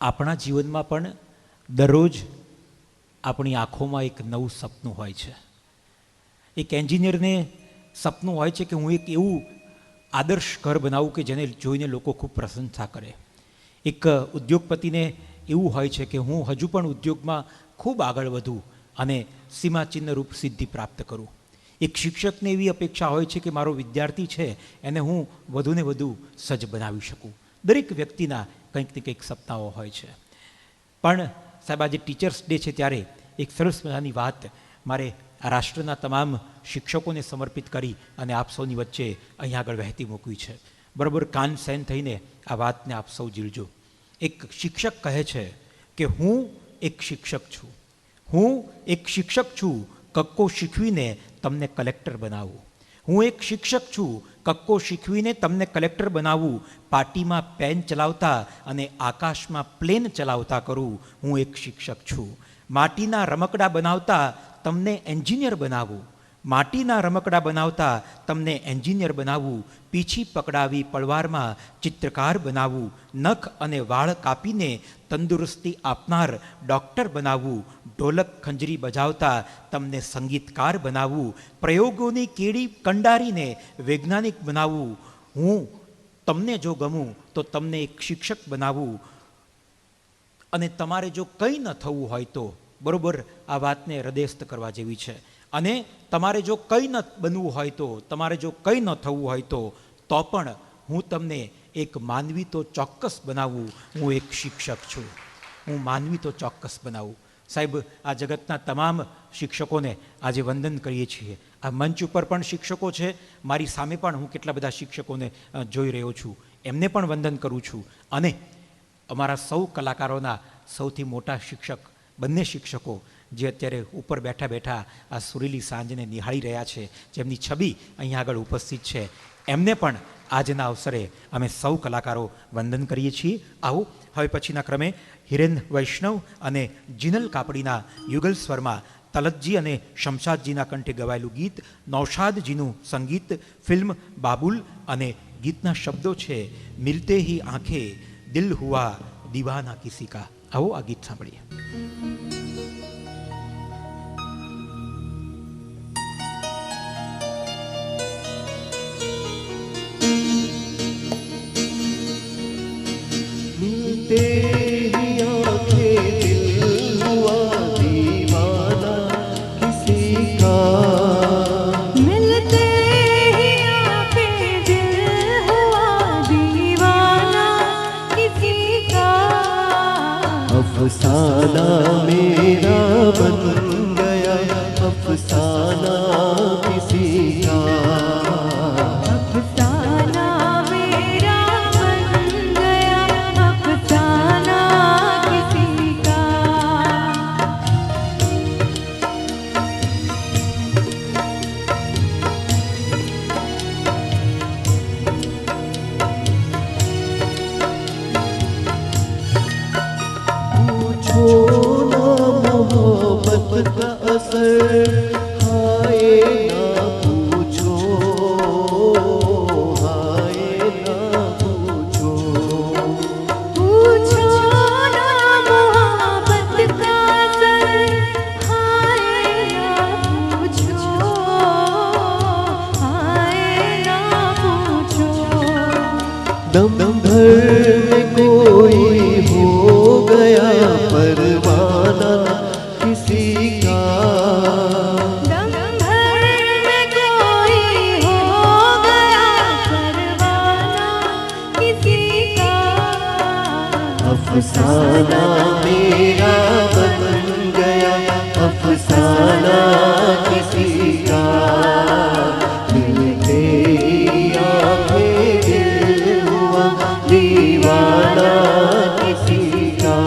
આપણા જીવનમાં પણ દરરોજ આપણી આંખોમાં એક નવું સપનું હોય છે. એક એન્જિનિયરને સપનું હોય છે કે હું એક એવું આદર્શ ઘર બનાવું કે જેને જોઈને લોકો ખૂબ પ્રશંસા કરે. એક ઉદ્યોગપતિને એવું હોય છે કે હું હજુ પણ ઉદ્યોગમાં ખૂબ આગળ વધું અને સીમાચિહ્ન રૂપ સિદ્ધિ પ્રાપ્ત કરું. એક શિક્ષકને એવી અપેક્ષા હોય છે કે મારો વિદ્યાર્થી છે એને હું વધુને વધુ સજ્જ બનાવી શકું. દરેક વ્યક્તિના કંઈક ને કંઈક સપનાઓ હોય છે. પણ સાહેબ, આજે ટીચર્સ ડે છે ત્યારે એક સરસ મજાની વાત મારે આ રાષ્ટ્રના તમામ શિક્ષકોને સમર્પિત કરી અને આપ સૌની વચ્ચે અહીં આગળ વહેતી મૂકવી છે. બરાબર કાન સહેન થઈને આ વાતને આપ સૌ ઝીલજો. એક શિક્ષક કહે છે કે હું એક શિક્ષક છું, હું એક શિક્ષક છું, કક્કો શીખવીને તમને કલેક્ટર બનાવું. હું એક શિક્ષક છું, કક્કો શીખવીને તમને કલેક્ટર બનાવું. પાટીમાં પેન ચલાવતા અને આકાશમાં પ્લેન ચલાવતા કરું. હું એક શિક્ષક છું. માટીના રમકડા બનાવતા તમને એન્જિનિયર બનાવું. માટીના રમકડા બનાવતા તમને એન્જિનિયર બનાવવું. પીછી પકડાવી પળવારમાં ચિત્રકાર બનાવવું. નખ અને વાળ કાપીને તંદુરસ્તી આપનાર ડૉક્ટર બનાવવું. ઢોલક ખંજરી બજાવતા તમને સંગીતકાર બનાવવું. પ્રયોગોની કેડી કંડારીને વૈજ્ઞાનિક બનાવવું. હું તમને જો ગમું તો તમને એક શિક્ષક બનાવવું. અને તમારે જો કંઈ ન થવું હોય તો, બરાબર આ વાતને હૃદયસ્થ કરવા જેવી છે, અને તમારે જો કંઈ ન બનવું હોય તો, તમારે જો કંઈ ન થવું હોય તો પણ હું તમને એક માનવી તો ચોક્કસ બનાવું. હું એક શિક્ષક છું, હું માનવી તો ચોક્કસ બનાવું. સાહેબ, આ જગતના તમામ શિક્ષકોને આજે વંદન કરીએ છીએ. આ મંચ ઉપર પણ શિક્ષકો છે, મારી સામે પણ હું કેટલા બધા શિક્ષકોને જોઈ રહ્યો છું, એમને પણ વંદન કરું છું. અને અમારા સૌ કલાકારોના સૌથી મોટા શિક્ષક, બંને શિક્ષકો જે અત્યારે ઉપર બેઠા બેઠા આ સુરીલી સાંજને નિહાળી રહ્યા છે, જેમની છબી અહીં આગળ ઉપસ્થિત છે, એમને પણ આજના અવસરે અમે સૌ કલાકારો વંદન કરીએ છીએ. આવો હવે પછીના ક્રમે હિરેન વૈષ્ણવ અને જીનલ કાપડીના યુગલ સ્વરમાં તલતજી અને શમશાદજીના કંઠે ગવાયેલું ગીત, નૌશાદજીનું સંગીત, ફિલ્મ બાબુલ, અને ગીતના શબ્દો છે મિલતે હી આંખે દિલ હુઆ દીવાના કિસી કા. આવો આ ગીત સાંભળીએ. अफसाना मेरा बन गया, अफसाना किसी का. अफसाना मेरा बन गया, अफसाना किसी का. मोहब्बत का असर हाय ना पूछो, हाय ना पूछो. पूछो ना मोहब्बत का असर, हाय ना पूछो, हाय ना पूछो. दम दम भर कोई हो गया परवाना किसी का. दम भर में कोई हो गया परवाना किसी का. अफसाना मेरा बन गया, अफसाना किसी का. मिलते ही आंखें दिल हुआ दीवाना किसी का.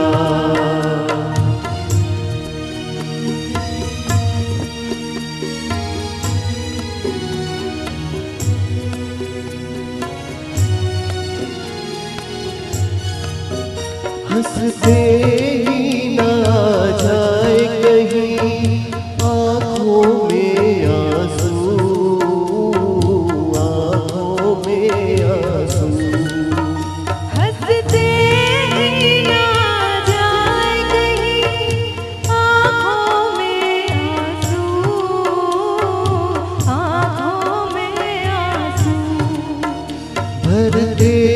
हंसते ही ना जाए कहीं आँखों में आंसू, आँखों में आंसू. हंसते ही ना तेरे